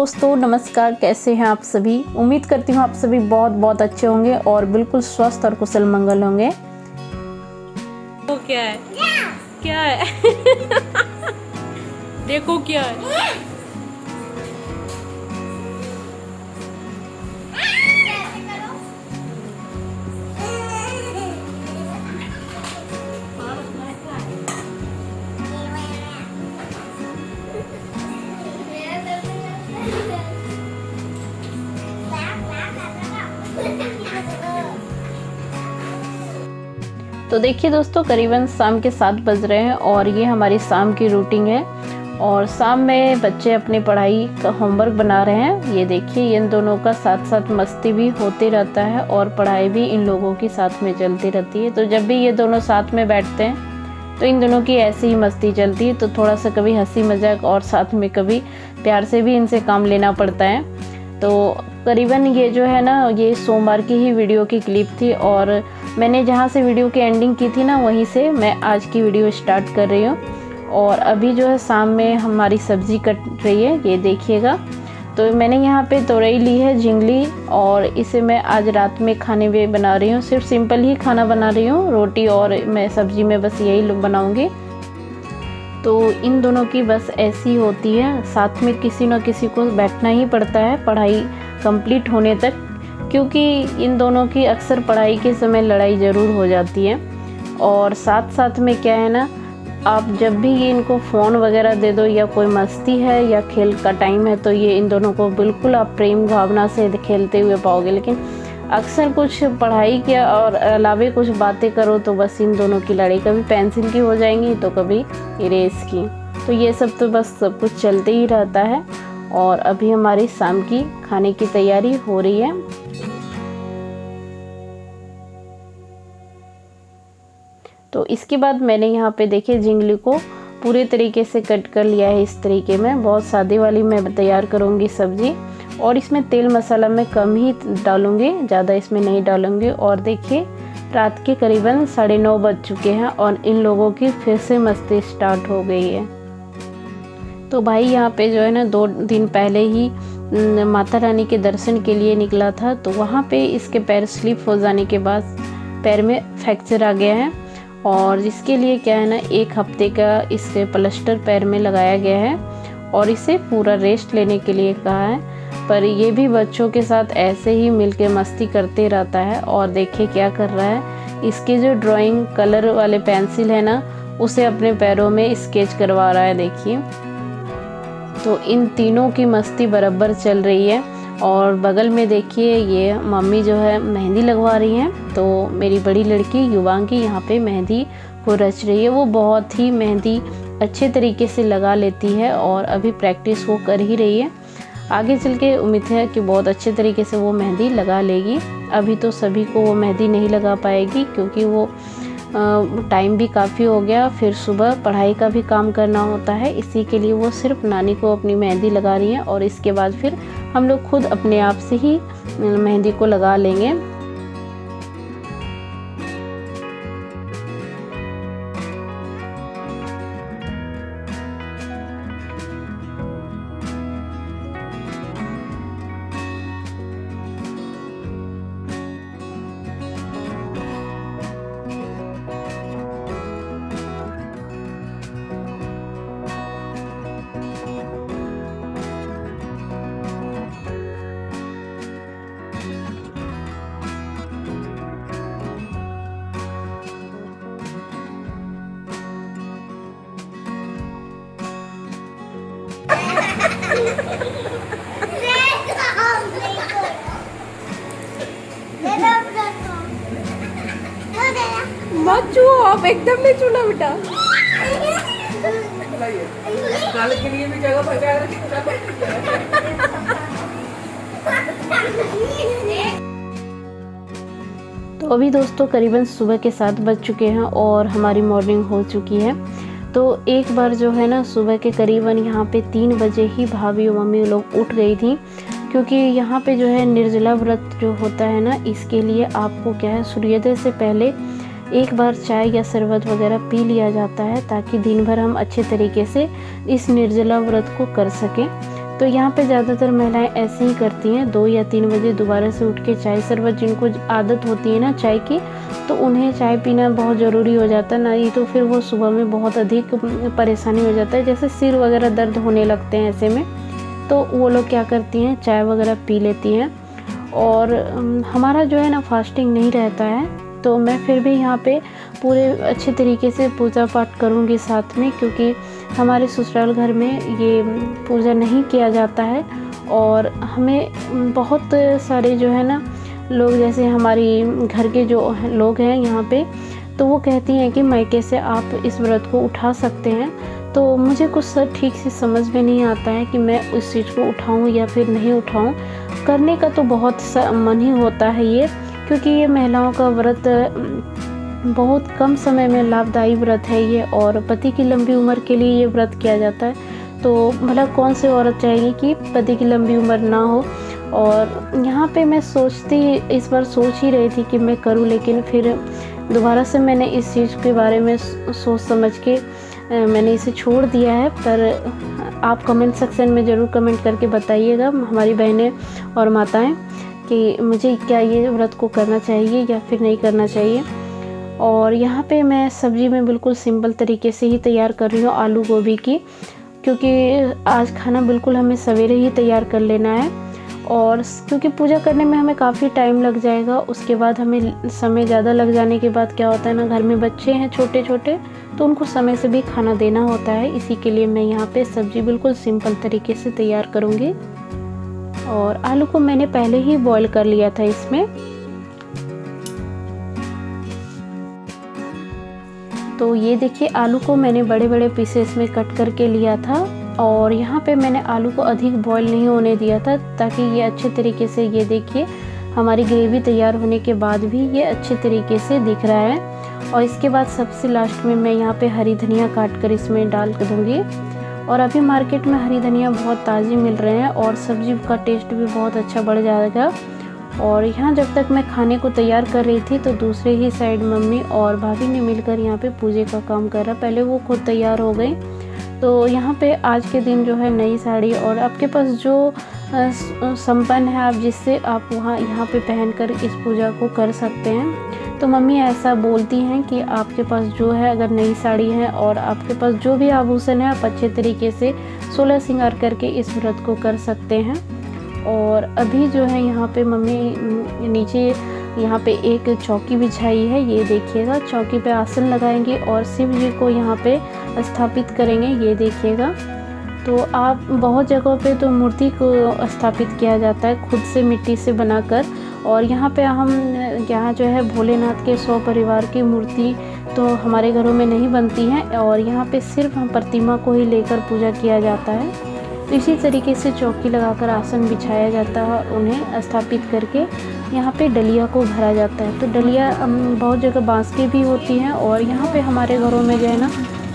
दोस्तों नमस्कार, कैसे हैं आप सभी। उम्मीद करती हूँ आप सभी बहुत बहुत अच्छे होंगे और बिल्कुल स्वस्थ और कुशल मंगल होंगे। वो क्या है? क्या है? देखो क्या है। तो देखिए दोस्तों, करीबन शाम के 7 बज रहे हैं और ये हमारी शाम की रूटीन है। और शाम में बच्चे अपनी पढ़ाई का होमवर्क बना रहे हैं। ये देखिए, इन दोनों का साथ साथ मस्ती भी होते रहता है और पढ़ाई भी इन लोगों की साथ में चलती रहती है। तो जब भी ये दोनों साथ में बैठते हैं तो इन दोनों की ऐसी ही मस्ती चलती है। तो थोड़ा सा कभी हंसी मजाक और साथ में कभी प्यार से भी इनसे काम लेना पड़ता है। तो करीबन ये जो है ना, ये सोमवार की ही वीडियो की क्लिप थी और मैंने जहाँ से वीडियो की एंडिंग की थी ना, वहीं से मैं आज की वीडियो स्टार्ट कर रही हूँ। और अभी जो है शाम में हमारी सब्ज़ी कट रही है, ये देखिएगा। तो मैंने यहाँ पे तोरई ली है, झिंगली, और इसे मैं आज रात में खाने में बना रही हूँ। सिर्फ सिंपल ही खाना बना रही हूँ, रोटी और मैं सब्ज़ी में बस यही बनाऊँगी। तो इन दोनों की बस ऐसी होती है, साथ में किसी न किसी को बैठना ही पड़ता है पढ़ाई कंप्लीट होने तक, क्योंकि इन दोनों की अक्सर पढ़ाई के समय लड़ाई ज़रूर हो जाती है। और साथ साथ में क्या है ना, आप जब भी ये इनको फ़ोन वगैरह दे दो या कोई मस्ती है या खेल का टाइम है, तो ये इन दोनों को बिल्कुल आप प्रेम भावना से खेलते हुए पाओगे। लेकिन अक्सर कुछ पढ़ाई के और अलावे कुछ बातें करो तो बस इन दोनों की लड़ाई कभी पेंसिल की हो जाएंगी तो कभी इरेज की। तो ये सब तो बस सब कुछ चलते ही रहता है। और अभी हमारी शाम की खाने की तैयारी हो रही है। तो इसके बाद मैंने यहाँ पे देखिए झिंगली को पूरे तरीके से कट कर लिया है। इस तरीके में बहुत सादे वाली मैं तैयार करूँगी सब्ज़ी, और इसमें तेल मसाला मैं कम ही डालूँगी, ज़्यादा इसमें नहीं डालूँगी। और देखिए, रात के करीबन 9:30 बज चुके हैं और इन लोगों की फिर से मस्ती स्टार्ट हो गई है। तो भाई यहाँ पे जो है ना, 2 दिन पहले ही माता रानी के दर्शन के लिए निकला था। तो वहाँ पे इसके पैर स्लिप हो जाने के बाद पैर में फ्रैक्चर आ गया है, और जिसके लिए क्या है ना, 1 हफ्ते का इसके प्लास्टर पैर में लगाया गया है और इसे पूरा रेस्ट लेने के लिए कहा है। पर ये भी बच्चों के साथ ऐसे ही मिलके मस्ती करते रहता है। और देखिए क्या कर रहा है, इसके जो ड्राइंग कलर वाले पेंसिल है ना, उसे अपने पैरों में स्केच करवा रहा है। देखिए, तो इन तीनों की मस्ती बराबर चल रही है। और बगल में देखिए, ये मम्मी जो है मेहंदी लगवा रही हैं। तो मेरी बड़ी लड़की युवांगी यहाँ पे मेहंदी को रच रही है। वो बहुत ही मेहंदी अच्छे तरीके से लगा लेती है और अभी प्रैक्टिस वो कर ही रही है। आगे चल के उम्मीद है कि बहुत अच्छे तरीके से वो मेहंदी लगा लेगी। अभी तो सभी को वो मेहंदी नहीं लगा पाएगी, क्योंकि वो टाइम भी काफ़ी हो गया, फिर सुबह पढ़ाई का भी काम करना होता है। इसी के लिए वो सिर्फ नानी को अपनी मेहंदी लगा रही हैं, और इसके बाद फिर हम लोग खुद अपने आप से ही मेहंदी को लगा लेंगे। मत छुओ, आप एकदम नहीं छूना बेटा। गाल के लिए भी जगह बचा तो अभी दोस्तों करीबन सुबह के 7 बज चुके हैं और हमारी मॉर्निंग हो चुकी है। तो एक बार जो है ना, सुबह के करीबन यहाँ पे 3 बजे ही भाभी और मम्मी लोग उठ गई थी, क्योंकि यहाँ पे जो है निर्जला व्रत जो होता है ना, इसके लिए आपको क्या है, सूर्योदय से पहले एक बार चाय या शरबत वगैरह पी लिया जाता है, ताकि दिन भर हम अच्छे तरीके से इस निर्जला व्रत को कर सकें। तो यहाँ पे ज़्यादातर महिलाएं ऐसे ही करती हैं, 2 या 3 बजे दोबारा से उठ के चाय शरबत, जिनको आदत होती है ना चाय की, तो उन्हें चाय पीना बहुत ज़रूरी हो जाता है, नहीं तो फिर वो सुबह में बहुत अधिक परेशानी हो जाता है, जैसे सिर वगैरह दर्द होने लगते हैं ऐसे में, तो वो लोग क्या करती हैं चाय वगैरह पी लेती हैं। और हमारा जो है ना फास्टिंग नहीं रहता है, तो मैं फिर भी यहाँ पे पूरे अच्छे तरीके से पूजा पाठ करूँगी साथ में, क्योंकि हमारे ससुराल घर में ये पूजा नहीं किया जाता है। और हमें बहुत सारे जो है ना लोग, जैसे हमारी घर के जो लोग हैं यहाँ पे, तो वो कहती हैं कि मायके से आप इस व्रत को उठा सकते हैं। तो मुझे कुछ ठीक से समझ में नहीं आता है कि मैं उस चीज़ को उठाऊं या फिर नहीं उठाऊं। करने का तो बहुत मन ही होता है ये, क्योंकि ये महिलाओं का व्रत बहुत कम समय में लाभदायी व्रत है ये, और पति की लंबी उम्र के लिए ये व्रत किया जाता है। तो भला कौन सी औरत चाहेगी कि पति की लंबी उम्र ना हो। और यहाँ पे मैं इस बार सोच ही रही थी कि मैं करूँ, लेकिन फिर दोबारा से मैंने इस चीज़ के बारे में सोच समझ के मैंने इसे छोड़ दिया है। पर आप कमेंट सेक्शन में ज़रूर कमेंट करके बताइएगा हमारी बहनें और माताएं कि मुझे क्या ये व्रत को करना चाहिए या फिर नहीं करना चाहिए। और यहाँ पे मैं सब्ज़ी में बिल्कुल सिंपल तरीके से ही तैयार कर रही हूँ आलू गोभी की, क्योंकि आज खाना बिल्कुल हमें सवेरे ही तैयार कर लेना है। और क्योंकि पूजा करने में हमें काफ़ी टाइम लग जाएगा, उसके बाद हमें समय ज़्यादा लग जाने के बाद क्या होता है ना, घर में बच्चे हैं छोटे छोटे, तो उनको समय से भी खाना देना होता है। इसी के लिए मैं यहाँ पे सब्ज़ी बिल्कुल सिंपल तरीके से तैयार करूँगी। और आलू को मैंने पहले ही बॉईल कर लिया था इसमें। तो ये देखिए आलू को मैंने बड़े बड़े पीसेस में कट करके लिया था, और यहाँ पे मैंने आलू को अधिक बॉईल नहीं होने दिया था, ताकि ये अच्छे तरीके से, ये देखिए हमारी ग्रेवी तैयार होने के बाद भी ये अच्छे तरीके से दिख रहा है। और इसके बाद सबसे लास्ट में मैं यहाँ पे हरी धनिया काट कर इसमें डाल दूँगी। और अभी मार्केट में हरी धनिया बहुत ताज़ी मिल रहे हैं और सब्ज़ी का टेस्ट भी बहुत अच्छा बढ़ जाएगा। और यहाँ जब तक मैं खाने को तैयार कर रही थी, तो दूसरे ही साइड मम्मी और भाभी ने मिलकर यहाँ पे पूजे का काम करा। पहले वो खुद तैयार हो गई। तो यहाँ पे आज के दिन जो है नई साड़ी, और आपके पास जो संपन्न है आप, जिससे आप यहाँ पे पहनकर इस पूजा को कर सकते हैं। तो मम्मी ऐसा बोलती हैं कि आपके पास जो है, अगर नई साड़ी है और आपके पास जो भी आभूषण है, आप अच्छे तरीके से 16 श्रृंगार करके इस व्रत को कर सकते हैं। और अभी जो है यहाँ पे मम्मी नीचे यहाँ पे एक चौकी बिछाई है, ये देखिएगा। चौकी पे आसन लगाएंगे और शिव जी को यहाँ पे स्थापित करेंगे, ये देखिएगा। तो आप बहुत जगहों पे तो मूर्ति को स्थापित किया जाता है खुद से मिट्टी से बनाकर, और यहाँ पे यहाँ जो है भोलेनाथ के 100 परिवार की मूर्ति तो हमारे घरों में नहीं बनती है, और यहाँ पे सिर्फ हम प्रतिमा को ही लेकर पूजा किया जाता है। तो इसी तरीके से चौकी लगाकर आसन बिछाया जाता है, उन्हें स्थापित करके यहाँ पे डलिया को भरा जाता है। तो डलिया बहुत जगह बांस की भी होती हैं, और यहाँ पे हमारे घरों में जो है ना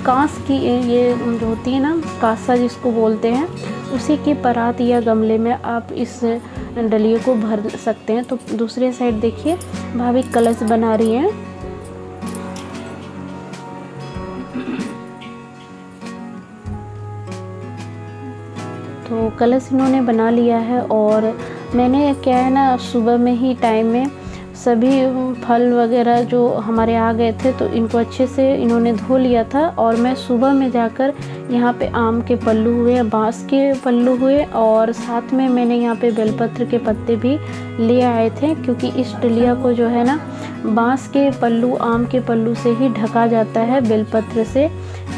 कांस की ये जो होती है ना, कांसा जिसको बोलते हैं, उसी की परात या गमले में आप इस डलिए को भर सकते हैं। तो दूसरे साइड देखिए भाभी कलश बना रही हैं। तो कलश इन्होंने बना लिया है, और मैंने क्या है ना, सुबह में ही टाइम में सभी फल वगैरह जो हमारे आ गए थे, तो इनको अच्छे से इन्होंने धो लिया था। और मैं सुबह में जाकर यहाँ पे आम के पल्लू हुए, बांस के पल्लू हुए, और साथ में मैंने यहाँ पे बेलपत्र के पत्ते भी ले आए थे, क्योंकि इस डलिया को जो है ना बांस के पल्लू, आम के पल्लू से ही ढका जाता है, बेलपत्र से।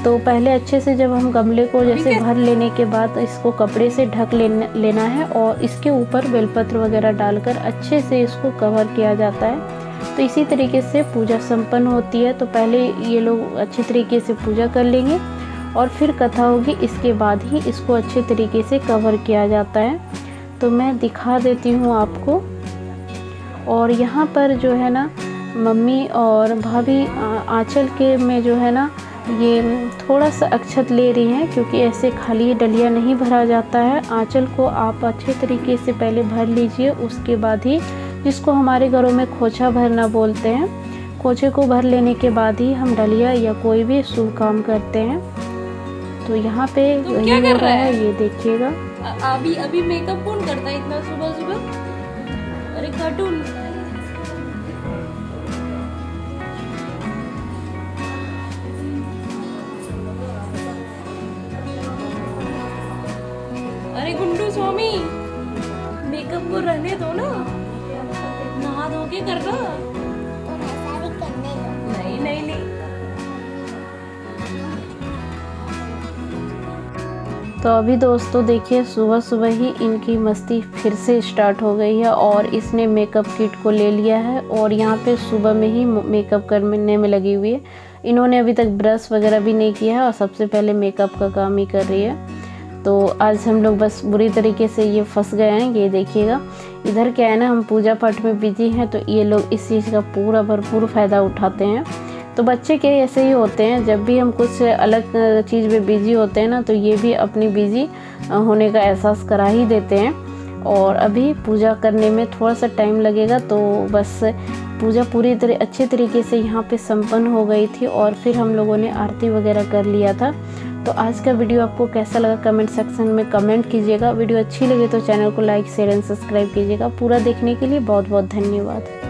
तो पहले अच्छे से जब हम गमले को जैसे भर लेने के बाद इसको कपड़े से ढक लेना है, और इसके ऊपर बेलपत्र वगैरह डालकर अच्छे से इसको कवर किया जाता है। तो इसी तरीके से पूजा संपन्न होती है। तो पहले ये लोग अच्छे तरीके से पूजा कर लेंगे, और फिर कथा होगी, इसके बाद ही इसको अच्छे तरीके से कवर किया जाता है। तो मैं दिखा देती हूँ आपको। और यहाँ पर जो है ना मम्मी और भाभी आंचल के में जो है ना ये थोड़ा सा अक्षत ले रही हैं, क्योंकि ऐसे खाली डलिया नहीं भरा जाता है। आंचल को आप अच्छे तरीके से पहले भर लीजिए, उसके बाद ही, जिसको हमारे घरों में खोचा भरना बोलते हैं, खोचे को भर लेने के बाद ही हम डलिया या कोई भी शुभ काम करते हैं। तो यहाँ पे यही हो रहा है, ये देखिएगा। अभी अभी मेकअप कौन करता है इतना सुबह सुबह? अरे कार्टून। अरे गुंडू स्वामी, मेकअप को रहने दो ना, नहा धो के करना। नहीं नहीं नहीं। तो अभी दोस्तों देखिए सुबह सुबह ही इनकी मस्ती फिर से स्टार्ट हो गई है और इसने मेकअप किट को ले लिया है और यहाँ पे सुबह में ही मेकअप करने में लगी हुई है। इन्होंने अभी तक ब्रश वगैरह भी नहीं किया है और सबसे पहले मेकअप का काम ही कर रही है। तो आज हम लोग बस बुरी तरीके से ये फंस गए हैं। ये देखिएगा इधर क्या है ना, हम पूजा पाठ में बिजी हैं तो ये लोग इस चीज़ का पूरा भरपूर फ़ायदा उठाते हैं। तो बच्चे के ऐसे ही होते हैं, जब भी हम कुछ अलग चीज़ में बिजी होते हैं ना तो ये भी अपनी बिजी होने का एहसास करा ही देते हैं। और अभी पूजा करने में थोड़ा सा टाइम लगेगा, तो बस पूजा पूरी तरह अच्छे तरीके से यहाँ पे संपन्न हो गई थी और फिर हम लोगों ने आरती वगैरह कर लिया था। तो आज का वीडियो आपको कैसा लगा कमेंट सेक्शन में कमेंट कीजिएगा। वीडियो अच्छी लगे तो चैनल को लाइक शेयर एंड सब्सक्राइब कीजिएगा। पूरा देखने के लिए बहुत बहुत धन्यवाद।